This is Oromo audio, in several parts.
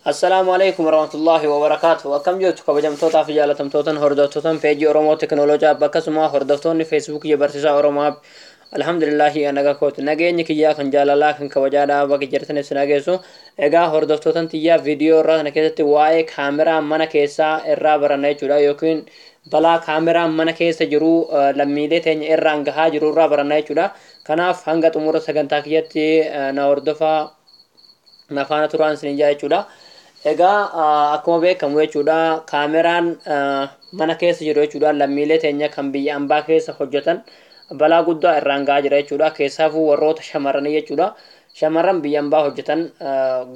السلام عليكم ورحمة الله وبركاته وكم جوت كبجمتوتا في جالتمتوتن هردوتوتن بيجي أورومو تكنولوجيا بكسما هردوتوني فيسبوك يبرتسا أوروماب الحمد لله أنا كوت نجيني كيا كان جالالا كان كوجادا باقي جرتني سناجيسو إجا هردوتوتن تيا فيديو را نكتت واي كاميرا منا كيسا إرا براني جودا يوكين بلا كاميرا منا كيسا جرو لميدة تين إرانغها جرو را براني جودا كناف هنگت أمور سجنتاكيتي نوردفا نفانا تران سنجاي جودا akkuma beekamu jechuudha kaameraan mana keessa jiru jechuudha lammiilee teenya kan biyya ambaa keessa hojjetan balaa guddaa irraan gahaa jira jechuudha keessaafuu warroota shamarranii jechuudha shamarran biyya ambaa hojjetan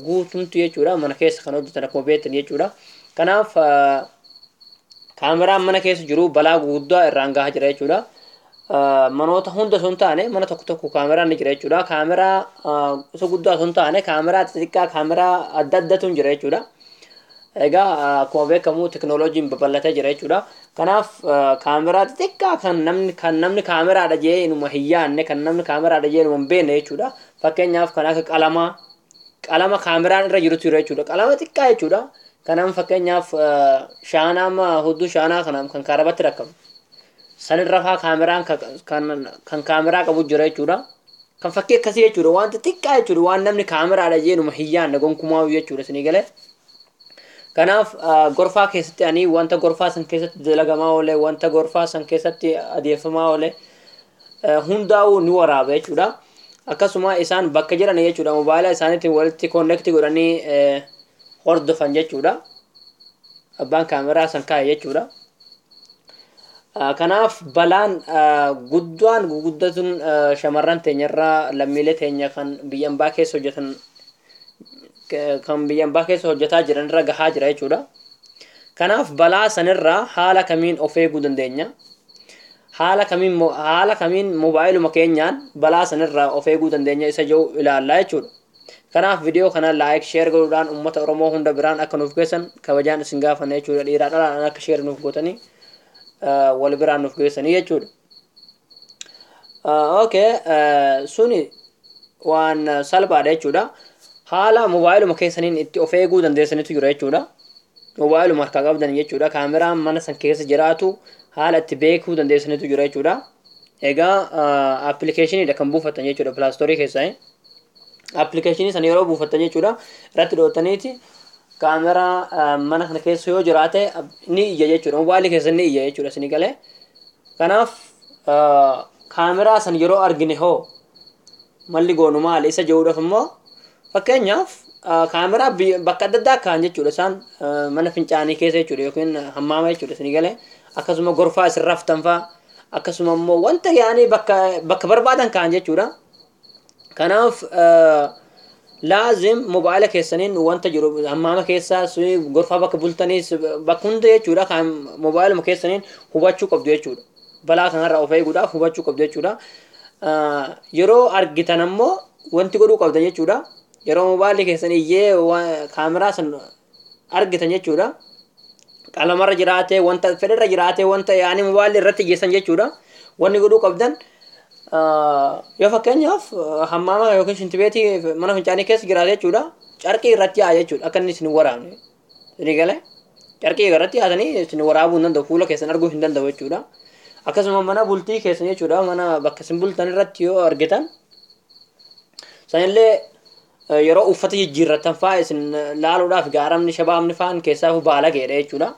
guutumtu jechuudha mana keessa kan hojjetan akkuma beektan jechuudha kanaaf kaameraan mana keessa jiru balaa guddaa irraan gahaa jira jechuudha manoota hunda sun taane mana tokko tokko kaameraan ni jira jechuudha kaameraa isa guddaa sun taane kaameraa xixiqqaa kaameraa adda addatu jira jechuudha egaa akkuma beekamu teknooloojiin babal'atee jira jechuudha kanaaf kaameraa xixiqqaa kan namni kaameraadha jee inuma hin yaanne kan namni kaameraadha jee inuma hin beekne jechuudha fakkeenyaaf kan akka qalama kaameraan irra jirutu jira jechuudha qalama xiqqaa jechuudha kanaan fakkeenyaaf shaanaa hudduu shaanaa kan kaarabatti rakkabu sanirraa kaameraan kan kaameraa qabu jira jechuudha kan fakkii akkasii jechuudha wanta xiqqaa jechuudha waan namni kaameraadha jeenuma hin yaanne gonkumaa jechuudha isinii galee kanaaf gorfaa keessatti ani wanta gorfaa san keessatti dalagamaa oolee wanta gorfaa san keessatti adeemfamaa oolee hundaa'uu ni waraaba jechuudha akkasuma isaan bakka jiran jechuudha mobaayila isaaniitiin walitti konneekti godhanii hordofan jechuudha abbaan kaameraa san kaa'e jechuudha kanaaf balaan guguddatun shamarran teenyarraa lammiilee teenya kan biyya ambaa keessa hojjetan kan biyya ambaa keessa hojjetaa jiran irra gahaa jira jechuudha kanaaf balaa sanirraa haala kamiin of eeguu dandeenya haala kamiin mobaayiluma keenyaan balaa sanirraa of eeguu dandeenya isa jiru ilaallaa jechuudha kanaaf viidiyoo kana laayik sheer godhuudhaan uummata oromoo hunda biraan akka nuuf geessan kabajaan isin gaafanna jechuudha dhiiraa dhalaan akka sheer nuuf gootanii wal biraan nuuf geessanii jechuudha okay suni waan salphaadha jechuudha haala mobaayiluma keessaniin itti of eeguu dandeessanitu jira jechuudha mobaayiluma harkaa qabdan jechuudha kaameraan mana san keessa jiraatu haala itti beekuu dandeessanitu jira jechuudha egaa appilikeeshiniidha kan buufattan jechuudha pilaastorii keessaa appilikeeshinii san yeroo buufattan jechuudha irratti dhootaniiti kaameraa mana kana keessa yoo jiraate ni iyya jechuudha mobaayilii keessa ni iyya jechuudha isinii galee kanaaf kaameraa san yeroo argine hoo malli goonu maali isa jechuudhaaf immoo fakkeenyaaf kaameraa bakka adda addaa kaan jechuudha isaan mana fincaanii keessa jechuudha yookiin hammaama jechuudha isinii galee akkasuma gorfaa isin raftan faa akkasuma immoo wanta yaanii bakka barbaadan kaan jechuudha kanaaf laazim mobaayila keessaniin wanta jiru hammaama keessaa gorfaa bakka bultanii bakka hunda jechuudha kan mobaayiluma keessaniin hubachuu qabdu jechuudha balaa kanarraa of eeguudhaaf hubachuu qabdu jechuudha yeroo argitan ammoo wanti godhuu qabdan jechuudha yeroo mobaayilii keessanii iyyee kaameraa san argitan jechuudha qalamarra jiraatee wanta fedherra jiraatee wanta yaanii mobaayilii irratti geessan jechuudha wanni godhuu qabdan yoo fakkeenyaaf hammaama yookiin shintibeetii mana fincaanii keessa jiraate jechuudha carqii irratti yaa jechuudha akka inni isin waraabne isinii galee carqii irratti yaatanii isin waraabuu hin danda'u fuula keessan arguu hin danda'u jechuudha akkasuma mana bultii keessan jechuudha mana bakka isin bultan irratti yoo argitan sanillee yeroo uffata jijjiirratan fa'aa isin laaluudhaaf gaaramni shabaabni fa'aan keessaafu baala geedha jechuudha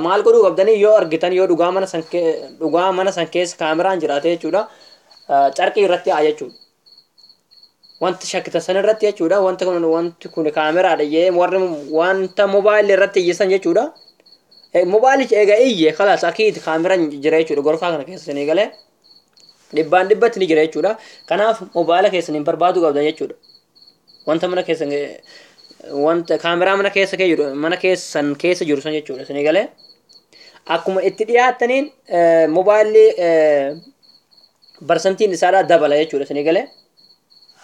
maal godhuu qabdanii yoo argitan yoo dhugaa mana san keessa kaameraan jiraate jechuudha carqii irratti yaa jechuudha wanti shakkitan san irratti jechuudha wanti kun kaameraadha jee warri wanta mobaayilii irratti iyyisan jechuudha mobaayilichi eega iyye khalaas akiid kaameraan jira jechuudha gorfaa kana keessa isinii galee dhibbaan dhibbatti ni jira jechuudha kanaaf mobaayila keessaniin barbaaduu qabdan jechuudha wanta mana keessan wanta kaameraa mana keessan keessa jiru san jechuudha isinii galee akkuma itti dhiyaattaniin mobaayilii barsantiin isaadhaa dabala jechuudha isinii galee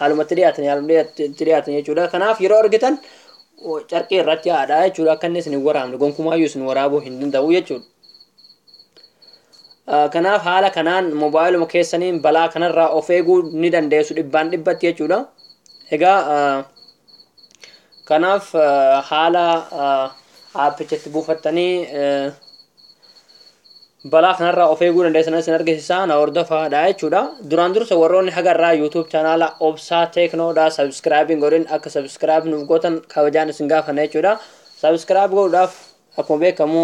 haaluma itti dhiyaatan jechuudha kanaaf yeroo argitan carqii irratti yaadhaa jechuudha akka inni isin waraabne gonkumaayyuu isin waraabuu hin danda'u jechuudha kanaaf haala kanaan mobaayiluma keessaniin balaa kanarraa of eeguu ni dandeessu dhibbaan dhibbatti jechuudha egaa kanaaf haala aappichatti buufattanii balaa kanarraa of eeguu dandeessan isin argisiisaa na hordofaadha jechuudha. Duraan dursa warroonni hagarraa YouTube channel Obsaa Teknoodha subscribing godhin akka subscribe nuuf gootan kabajaan isin gaafanna jechuudha. Subscribe godhuudhaaf akkuma beekamu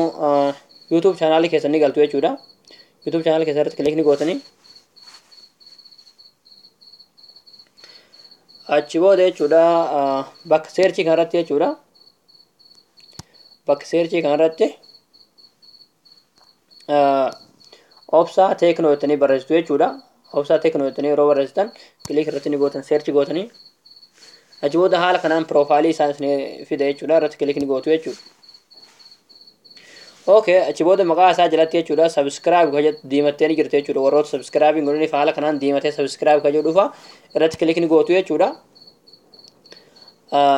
YouTube channel keessan ni galtu jechuudha. YouTube channel keessan irratti kilikni gootanii achi booda jechuudha bakka searchii kanarratti jechuudha. Bakka searchii kanarratti Obsaa Teknoo jettanii barreessitu jechuudha. Obsaa Teknoo jettanii yeroo barreessitan kilik irratti ni gootan search gootanii achi booda haala kanaan profaayilii isaa isin fida jechuudha. Irratti kilik ni gootu jechuudha. Okay, achi booda maqaa isaa jalatti jechuudha subscribe ka jedhu diimattee ni jirti jechuudha. Warroota subscribe godhaniif haala kanaan diimatee subscribe ka jedhu dhufa irratti kilik ni gootu jechuudha.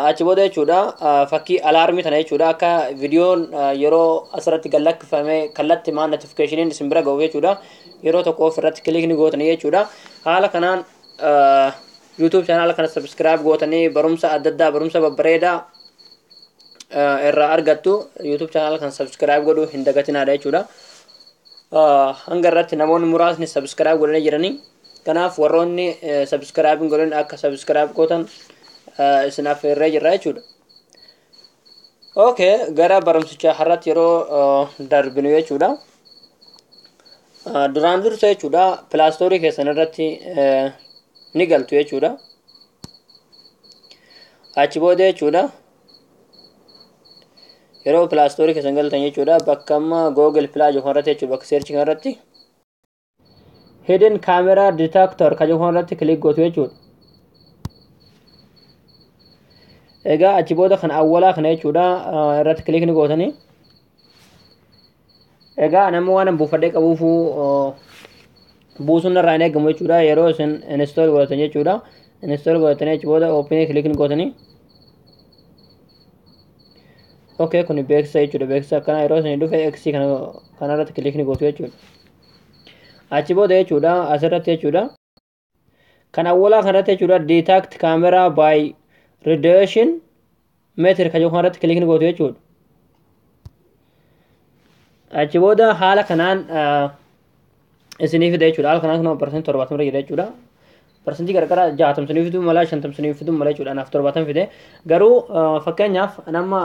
Achi booda jechuudha fakkii alaarmii tana jechuudha akka viidiyoon yeroo asirratti gallakkifame kallatti maan notificationin isin bira ga'u jechuudha. Yeroo tokko irratti kilik ni gootanii jechuudha. Haala kanaan YouTube channel kana subscribe gootanii barumsa adda addaa barumsa babbareedaa irraa argattu. YouTube channel kan subscribe godhuu hin dagatinaadha jechuudha. Hanga irratti namoonni muraasni subscribe godhanii jiranii. Kanaaf warroonni subscribe godhan akka subscribe gootan isinaaf irra jirra jechuudha. Okay, gara barumsicha har'atti yeroo darbinu jechuudha. Duraan dursa jechuudha Play Store keessan irratti ni galtu jechuudha. Achi booda jechuudha yeroo Play Store keessan galtan jechuudha bakka amma Google Play jedhu irratti jechuudha bakka search kanarratti hidden camera detector ka jedhu irratti kilik gootu jechuudha. Egaa achi booda kan awwalaa kana jechuudha irratti kilik ni gootanii egaa nama waan buufadhee qabuufu buusuun irraa hin eegamu jechuudha. Yeroo isin install godhatan jechuudha install godhatanii achi booda open kilik ni gootanii okay kun beeksisa jechuudha. Beeksisa akkana yeroo isin dhufe x kana irratti kilik ni gootu jechuudha. Achi booda jechuudha asirratti jechuudha kan awwalaa kanarratti jechuudha detect camera by radiation meter ka jedhu kanarratti kilik ni gootu jechuudha. Achi booda haala kanaan isinii fida jechuudha. Haala kanaan kun percent 70 irra jira jechuudha. Percentii gargara 60 isinii fiduu mala 50 isinii fiduu mala jechuudha. Naaf 70 fide garuu fakkeenyaaf nama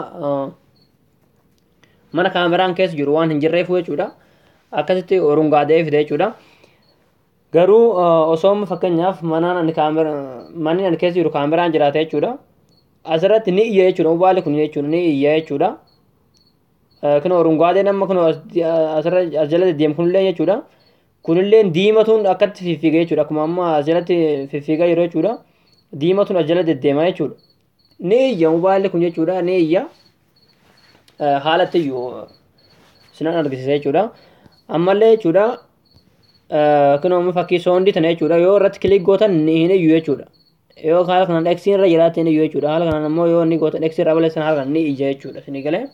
mana kaameraan keessa jiru waan hin jirreefu jechuudha. Akkasitti orungaadee fide jechuudha. Garuu osoo fakkeenyaaf manni ani keessa jiru kaameraan jiraate jechuudha. Asirratti ni iyya jechuudha. Mobaayilli kun jechuudha ni iyya jechuudha. Kun orungaadee nama kun asirra as jala deemu kunillee jechuudha. Kunillee diimatuun akkatti fiffiiga jechuudha. Akkuma amma as jalatti fiffiigaa jiru jechuudha. Diimatuun as jala deddeema jechuudha. Ni iyya mobaayilli kun jechuudha ni iyya. Haalatti iyyuu sinan argisiisa jechuudha. Ammallee jechuudha kun amma fakkii soondii tana jechuudha yoo irratti kilik gootan ni hin iyyu jechuudha. Yoo haala kanaan x irra jiraate ni iyyu jechuudha. Haala kanaan ammoo yoo inni gootan x irra balleessan haala kanaan ni iyya jechuudha. Isinii galee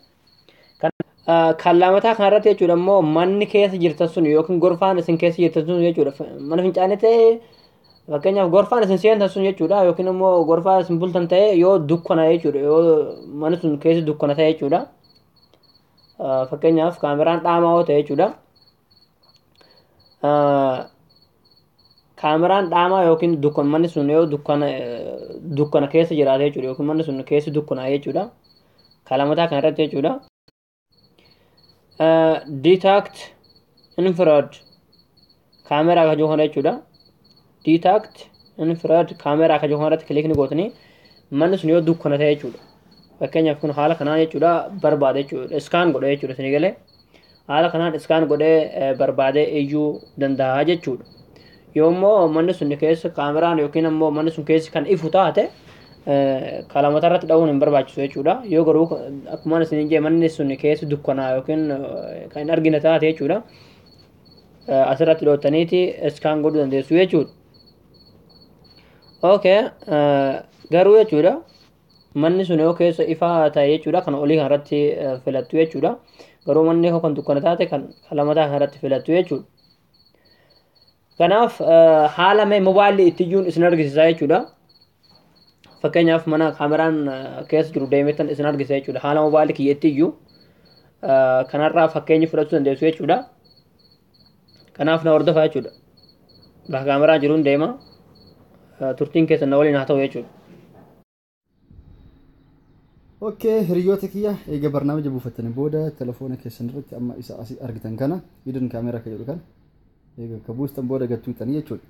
kan lamataa kanarratti jechuudha ammoo manni keessa jirtan sun yookiin gorfaan isin keessa jirtan sun jechuudha. Mana fincaanii ta'e fakkeenyaaf gorfaan isin seentan sun jechuudha yookiin ammoo gorfaa isin bultan ta'e yoo dukkana jechuudha yoo manni sun keessa dukkana ta'e jechuudha. Fakkeenyaaf kaameraan dhaamaa yoo ta'e jechuudha. Kaameraan dhaamaa yookiin manni sun yoo dukkana keessa jiraate jechuudha yookiin manni sun keessa dukkanaa jechuudha. Kalamataa kanarratti jechuudha. Detect infrared camera ka jedhu jechuudha. Detect infrared camera ka jedhu irratti kilik ni gootanii manni sun yoo dukkana ta'e jechuudha. Fakkeenyaaf kun haala kanaan jechuudha barbaade jechuudha. Scan godhe jechuudha isinii galee. Haala kanaan scan godhee barbaadee iyyuu danda'a jechuudha. Yoommoo manni sun keessa kaameraan yookiin ammoo manni sun keessa kan ifu taate kalamata irratti dha'uun hin barbaachisu jechuudha. Yoo garuu akkuma isin jee manni sun keessa dukkanaa yookiin kan hin argine taate jechuudha. Asirratti dhootaniiti scan godhuu dandeessu jechuudha. Okay, garuu jechuudha manni sun yoo keessa ifaa ta'e jechuudha kan olii kanarratti filattu jechuudha. Garuu manni kan dukkana taate kan kalamataa kanarratti filattu jechuudha. Kanaaf haala mee mobaayilli itti iyyuun isin argisiisaa jechuudha. fakkeenyaaf mana kaameraan keessa jiru deemetan isin argisa jechuudha. Haala mobaayilii kiyyeetti iyyuu kanarraa fakkeenyi fudhachuu dandeessu jechuudha. Kanaaf na hordofaa jechuudha. Bakka kaameraan jiruun deema. Turtiin keessan na waliin haa ta'u jechuudha. Oke, hiriyoota kiyya eega barnaamija buufattanii booda telefoona keessan irratti amma isa asii argitan kana hidden kaameraa kan jedhu kana eega ka buustan booda gattuutanii jechuudha.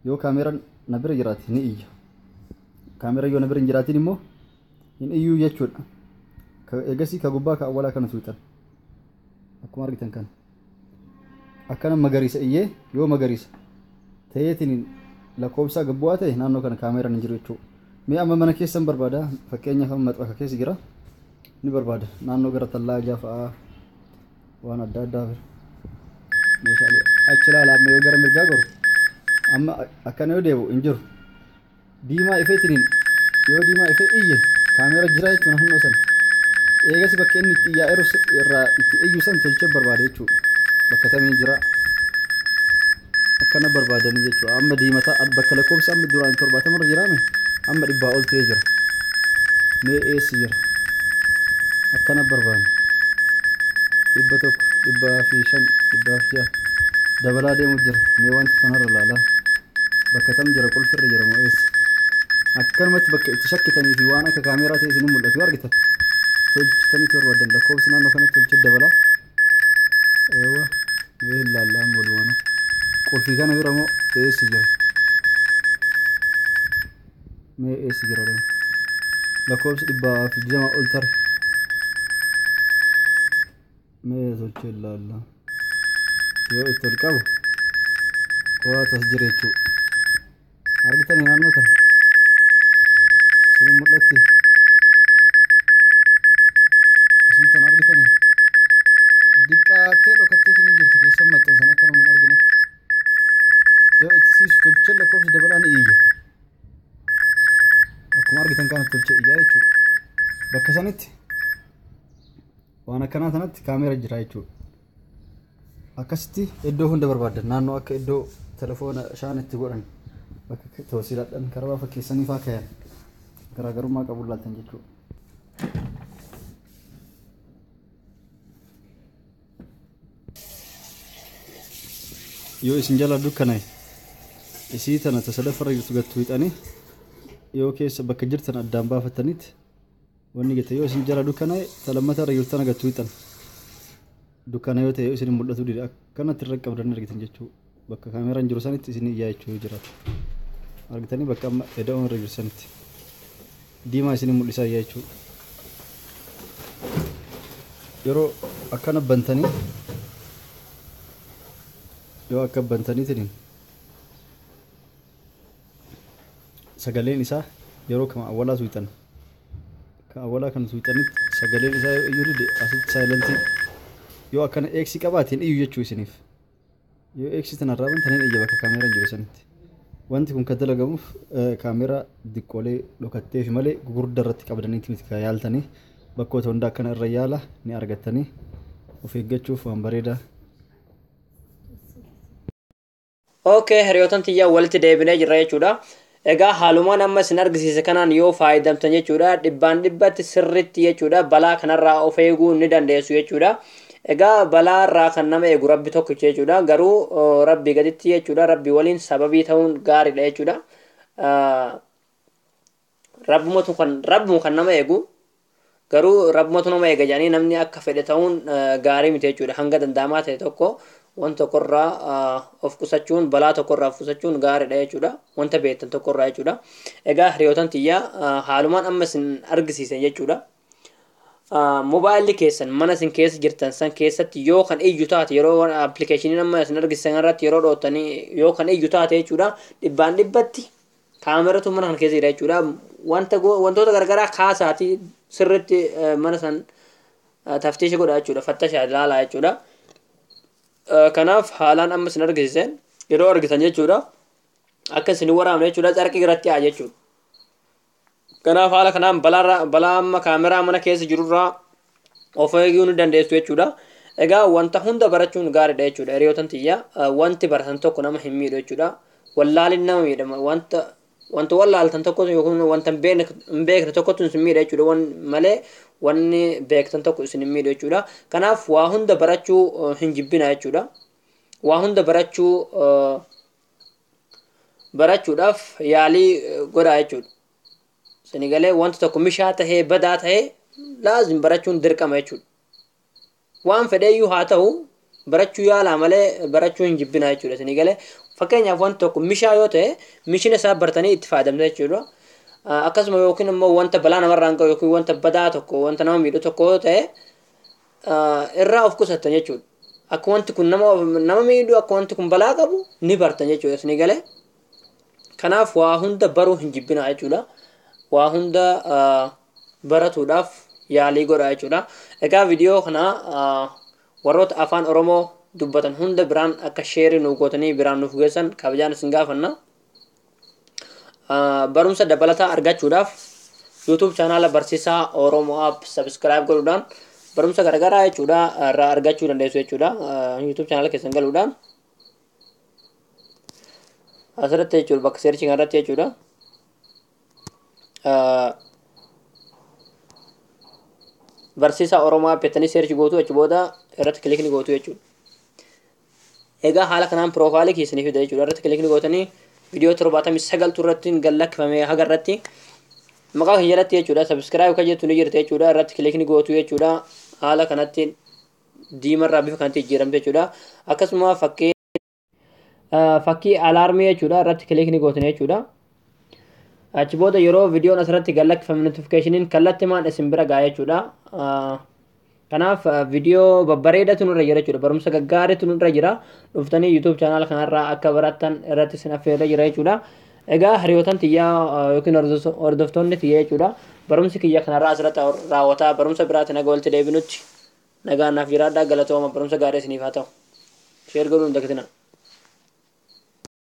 Yoo kaameraan na bira jiraate ni iyya. Kaameraa yoo na bira hin jiraatin immoo hin iyyuu jechuudha. Eegasii ka gubbaa ka awwalaa kana tuutan. Akkuma argitan kana. Akkana magariisa iyyee yoo magariisa ta'eetiin lakkoofsa gabbu'aa ta'e naannoo kana kaameraan hin jiru jechuudha. Mee amma mana keessan barbaada fakkeenyaaf amma maxxaka keessa jira ni barbaada naannoo gara tallaaja fa'aa waan adda addaa meeshaalee achi ilaalaa amma yoo gara mirgaa goru amma akkana yoo deebi'u hin jiru diimaa ifeetiin yoo diimaa ifee iyye kaameera jira jechuun naannoo sana eegasi bakka inni itti iyyaa irraa itti iyyu san tolchee barbaada jechuudha bakka tamii jira akkana barbaadanii jechuudha amma diimataa bakka lakkoofsa amma duraan 70 jiraame amma dhibbaa ol ta'ee jira mee eessi jira akkana barbaadne 100 105 106 dabalaa deemu jira mee wanti tanarra laalaa bakka tam jira qulfirra jira moo eessi akkanumatti bakka itti shakkitanii fi waan akka kaameraa ta'e isin mul'atu argitan tolchitanii barbaadan lakkoofsi naannoo kanatti tolchee dabalaa eewa mee laalaa mooluwaano qulfii kana bira moo eessi jira mee eessi jira deemu lakkoofsi 120 ol tare mee tolchee laallaa yoo itti ol qabu waa tas jira jechuudha argitanii naannoo tan isin mul'atti isii tan argitanii diqqaattee dhokatteetiin hin jirti keessan maxxansan akka namni hin arginetti yoo itti siisu tolchee lakkoofsi dabalaa ni iyya akkuma argitan kana tolchee iyyaa jechuudha bakka sanitti waan akkanaa sanatti kaameera jira jechuudha akkasitti iddoo hunda barbaadan naannoo akka iddoo telefoona shaan itti godhan bakka toosiidhaan karaa fakkeessanii faa kayan garaagarummaa qabu laaltan jechuudha yoo isin jala dukkanaa'e isii tana tasadaffarra jirtu gattuu hixanii yoo keessa bakka jirtan addaan baafatanitti wanni gate yoo isin jala dukkanaa'e talammata irra jirtu tana gattuu hixan dukkana yoo ta'e isin mul'atu dide akkanatti irra qabdan argitan jechuu bakka kaameraan jiru sanitti isin iyyaa jechuu jiraatu argitanii bakka amma eda'oon irra jiru sanitti diimaa isin mul'isaa iyyaa jechuu yeroo akkana bantanii yoo akka bantaniitiin sagaleen isaa yeroo kama awwalaa suuxan ka awwalaa kan suuxanitti sagaleen isaa iyyuu dide asitti saayilentii yoo akkana eeksi qabaatiin iyyu jechuu isiniif yoo eeksi tan arraaban taniin iyya bakka kaameeraan jiru sanitti wanti kun kan dalagamuuf kaameeraa diqqoolee dhokatteef malee gugurdaa irratti qabdaniiti miti ka yaaltanii bakkoota hunda akkana irra yaala ni argattanii of eeggachuuf waan bareedaa. Okay, hiriyoota tiyyaa walitti deebinee jirra jechuudha. Egaa haalumaan amma isin argisiise kanaan yoo faayidamtan jechuudha dhibbaan dhibbatti sirritti jechuudha balaa kanarraa of eeguu ni dandeessu jechuudha. Egaa balaa irraa kan nama eegu rabbi tokkicha jechuudha garuu rabbi gaditti jechuudha rabbi waliin sababii ta'uun gaariidha jechuudha. Rabbuma kan nama eegu garuu rabbumatu nama eega jedhanii namni akka fedhe ta'uun gaarii miti jechuudha hanga danda'amaa ta'e tokko wanta tokkorraa of qusachuun balaa tokkorraa of qusachuun gaariidha jechuudha wanta beektan tokkorraa jechuudha. Egaa hiriyootan tiyyaa haalumaan amma isin argisiisan jechuudha. Mobaayilli keessan mana isin keessa jirtan san keessatti yoo kan iyyu taate yeroo appilikeeshiniin amma isin argisiisan irratti yeroo dhootanii yoo kan iyyu taate jechuudha dhibbaan dhibbatti kaameratu mana kan keessa jira jechuudha wantoota garagaraa kaasaatii sirritti mana san taftiisha godha jechuudha fattashaa ilaalaa jechuudha. Kanaaf haalaan amma isin argisiisan yeroo argitan jechuudha akka isin waraabne jechuudha carqii irratti haa jechuudha. Kanaaf haala kanaan balaa amma kaameraa mana keessa jirurraa of eeguu ni dandeessu jechuudha. Egaa wanta hunda barachuun gaariidha jechuudha hiriyootan tiyyaa wanti baratan tokko nama hin miidhu jechuudha. Wallaalin nama miidhama wanta wallaaltan tokko yookiin wanta hin beekne tokkotu isin miidha jechuudha wan malee wanni beektan tokko isin hin miidha jechuudha. Kanaaf waa hunda barachuu hin jibbina jechuudha. Waa hunda barachuudhaaf yaalii godhaa jechuudha. Isin galee wanta tokko mishaa tahee badaa tahee laazim barachuun dirqama jechuudha. Waan fedheeyyuu haa ta'u barachuu yaalaa malee barachuu hin jibbina jechuudha. Isin galee fakkeenyaaf wanta tokko mishaa yoo ta'e mishina isaa bartanii itti fayyadamta jechuudha. Akkasuma yookiin immoo wanta balaa namarraa hin qabu yookiin wanta badaa tokko wanta nama miidhu tokko yoo ta'e irraa of qusattan jechuudha. Akka wanti kun nama miidhu akka wanti kun balaa qabu ni bartan jechuudha. Isin galee kanaaf waa hunda baruu hin jibbina jechuudha. Waa hunda baratuudhaaf yaalii godhaa jechuudha. Egaa viidiyoo kana warroota afaan Oromoo dubbatan hunda biraan akka sheerii nu gootanii biraan nuuf geessan kabajaan isin gaafanna. Barumsa dabalataa argachuudhaaf YouTube channel barsiisaa Oromoo app subscribe godhuudhaan barumsa garagaraa jechuudha irraa argachuu dandeessu jechuudha. YouTube channel keessan galuudhaan asirratti jechuudha bakka searching irratti jechuudha. Barsiisaa Oromoo app jettanii search gootu achi booda irratti kilikni gootu jechuudha. Egaa haala kanaan profaayilii keessanii fida jechuudha. Irratti kilikni gootanii viidiyoo 79 irratti gallakkifame haga irratti maqaa kan jalatti jechuudha. Subscribe kan jettu ni jirti jechuudha. Irratti kilikni gootu jechuudha. Haala kanatti diimarraa bifa kanatti jijjiiramte jechuudha. Akkasuma fakkii alaarmii jechuudha. Irratti kilikni gootanii jechuudha. Achi booda yeroo viidiyoon asirratti gallakkifame notifikashiniin kallattimaan isin bira ga'a jechuudha. Kanaaf viidiyoo babbareedatu nurra jira jechuudha. Barumsa gaggaariitu nurra jira. Dhuftanii YouTube channel kanarraa akka barattan irratti isin affeerra jira jechuudha. Egaa hiriyootan tiyyaa yookiin hordoftoonni tiyyaa jechuudha. Barumsi kiyya kanarraa asirratti raawwataa barumsa biraatti naga walitti deebinutti nagaan naaf jiraadhaa galatooma barumsa gaarii isiniif haa ta'u. Sheer godhuun dagatina.